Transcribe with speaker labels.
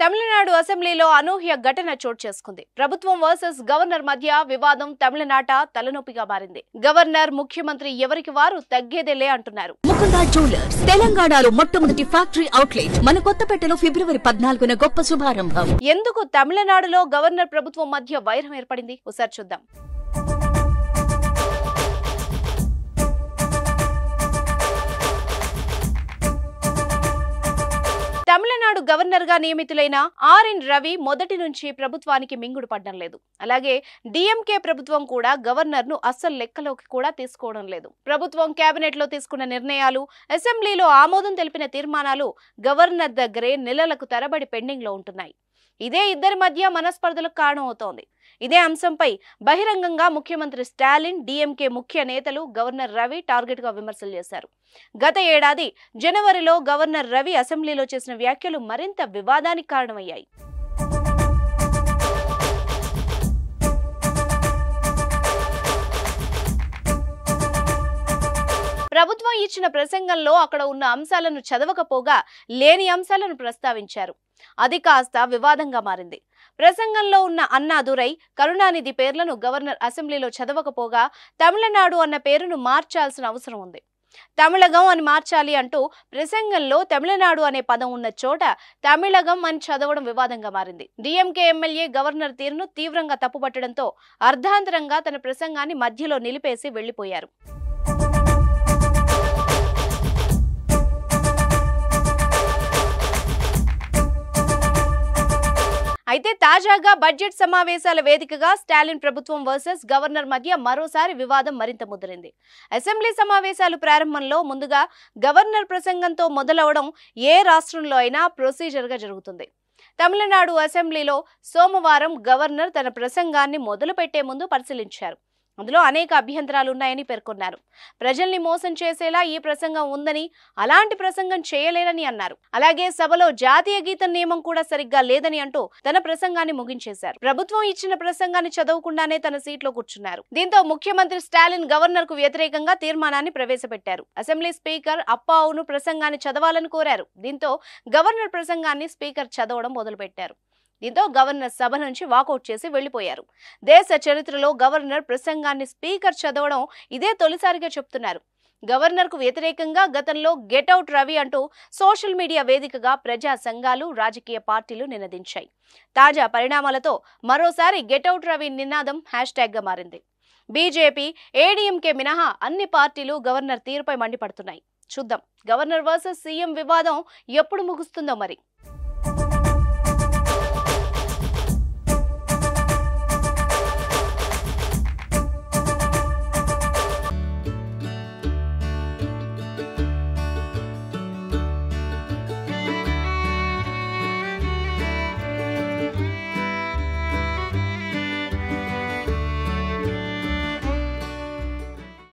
Speaker 1: తమిళనాడు అసెంబ్లీలో అనూహ్య ఘటన చోటు చేసుకుంది. ప్రభుత్వం వర్సెస్ గవర్నర్ మధ్య వివాదం తమిళనాట తలనొప్పిగా మారింది. గవర్నర్, ముఖ్యమంత్రి ఎవరికి వారు తగ్గేదేలే అంటున్నారు.
Speaker 2: ముకుందా జ్యువెలర్స్ తెలంగాణలో మొట్టమొదటి ఫ్యాక్టరీ అవుట్లెట్ మన కొత్తపేటలో ఫిబ్రవరి 14న గొప్ప శుభారంభం.
Speaker 1: ఎందుకు తమిళనాడులో గవర్నర్ ప్రభుత్వం మధ్య వైరం ఏర్పడింది? ఒకసారి చూద్దాం. తమిళనాడు గవర్నర్ గా నియమితులైన ఆర్ఎన్ రవి మొదటి నుంచి ప్రభుత్వానికి మింగుడు పడడం లేదు. అలాగే డిఎంకే ప్రభుత్వం కూడా గవర్నర్ ను అస్సలు లెక్కలోకి కూడా తీసుకోవడం లేదు. ప్రభుత్వం కేబినెట్ లో తీసుకున్న నిర్ణయాలు, అసెంబ్లీలో ఆమోదం తెలిపిన తీర్మానాలు గవర్నర్ దగ్గరే నెలలకు తరబడి పెండింగ్ లో ఉంటున్నాయి. ఇదే ఇద్దరి మధ్య మనస్పర్ధలకు కారణమవుతోంది. ఇదే అంశంపై బహిరంగంగా ముఖ్యమంత్రి స్టాలిన్, డిఎంకే ముఖ్య నేతలు గవర్నర్ రవి టార్గెట్ గా విమర్శలు చేశారు. గత ఏడాది జనవరిలో గవర్నర్ రవి అసెంబ్లీలో చేసిన వ్యాఖ్యలు మరింత వివాదానికి కారణమయ్యాయి. ప్రభుత్వం ఇచ్చిన ప్రసంగంలో అక్కడ ఉన్న అంశాలను చదవకపోగా లేని అంశాలను ప్రస్తావించారు. అది కాస్త వివాదంగా మారింది. ప్రసంగంలో ఉన్న అన్నాదురై, కరుణానిధి పేర్లను గవర్నర్ అసెంబ్లీలో చదవకపోగా తమిళనాడు అన్న పేరును మార్చాల్సిన అవసరం ఉంది. తమిళగం అని మార్చాలి అంటూ ప్రసంగంలో తమిళనాడు అనే పదం ఉన్న చోట తమిళగం అని చదవడం వివాదంగా మారింది. డిఎంకే ఎమ్మెల్యే గవర్నర్ తీరును తీవ్రంగా తప్పుపట్టడంతో అర్ధాంతరంగా తన ప్రసంగాన్ని మధ్యలో నిలిపేసి వెళ్లిపోయారు. అయితే తాజాగా బడ్జెట్ సమావేశాల వేదికగా స్టాలిన్ ప్రభుత్వం వర్సెస్ గవర్నర్ మధ్య మరోసారి వివాదం మరింత ముదిరింది. అసెంబ్లీ సమావేశాలు ప్రారంభంలో ముందుగా గవర్నర్ ప్రసంగంతో మొదలవడం ఏ రాష్ట్రంలో అయినా ప్రొసీజర్ గా జరుగుతుంది. తమిళనాడు అసెంబ్లీలో సోమవారం గవర్నర్ తన ప్రసంగాన్ని మొదలుపెట్టే ముందు పరిశీలించారు. అందులో అనేక అభ్యంతరాలు ఉన్నాయని పేర్కొన్నారు. ప్రజల్ని మోసం చేసేలా ఈ ప్రసంగం ఉందని, అలాంటి ప్రసంగం చేయలేనని అన్నారు. అలాగే సభలో జాతీయ గీతం నియమం కూడా సరిగ్గా లేదని అంటూ తన ప్రసంగాన్ని ముగించేశారు. ప్రభుత్వం ఇచ్చిన ప్రసంగాన్ని చదవకుండానే తన సీట్లో కూర్చున్నారు. దీంతో ముఖ్యమంత్రి స్టాలిన్ గవర్నర్ కు వ్యతిరేకంగా తీర్మానాన్ని ప్రవేశపెట్టారు. అసెంబ్లీ స్పీకర్ అప్పావును ప్రసంగాన్ని చదవాలని కోరారు. దీంతో గవర్నర్ ప్రసంగాన్ని స్పీకర్ చదవడం మొదలుపెట్టారు. దీంతో గవర్నర్ సభ నుంచి వాకౌట్ చేసి వెళ్లిపోయారు. దేశ చరిత్రలో గవర్నర్ ప్రసంగాన్ని స్పీకర్ చదవడం ఇదే తొలిసారిగా చెప్తున్నారు. గవర్నర్ కు వ్యతిరేకంగా గతంలో గెట్అవుట్ రవి అంటూ సోషల్ మీడియా వేదికగా ప్రజా సంఘాలు, రాజకీయ పార్టీలు నినదించాయి. తాజా పరిణామాలతో మరోసారి గెట్అవుట్ రవి నినాదం హ్యాష్ట్యాగ్ గా మారింది. బీజేపీ, ఏడీఎంకే మినహా అన్ని పార్టీలు గవర్నర్ తీరుపై మండిపడుతున్నాయి. చూద్దాం, గవర్నర్ వర్సెస్ సీఎం వివాదం ఎప్పుడు ముగుస్తుందో మరి.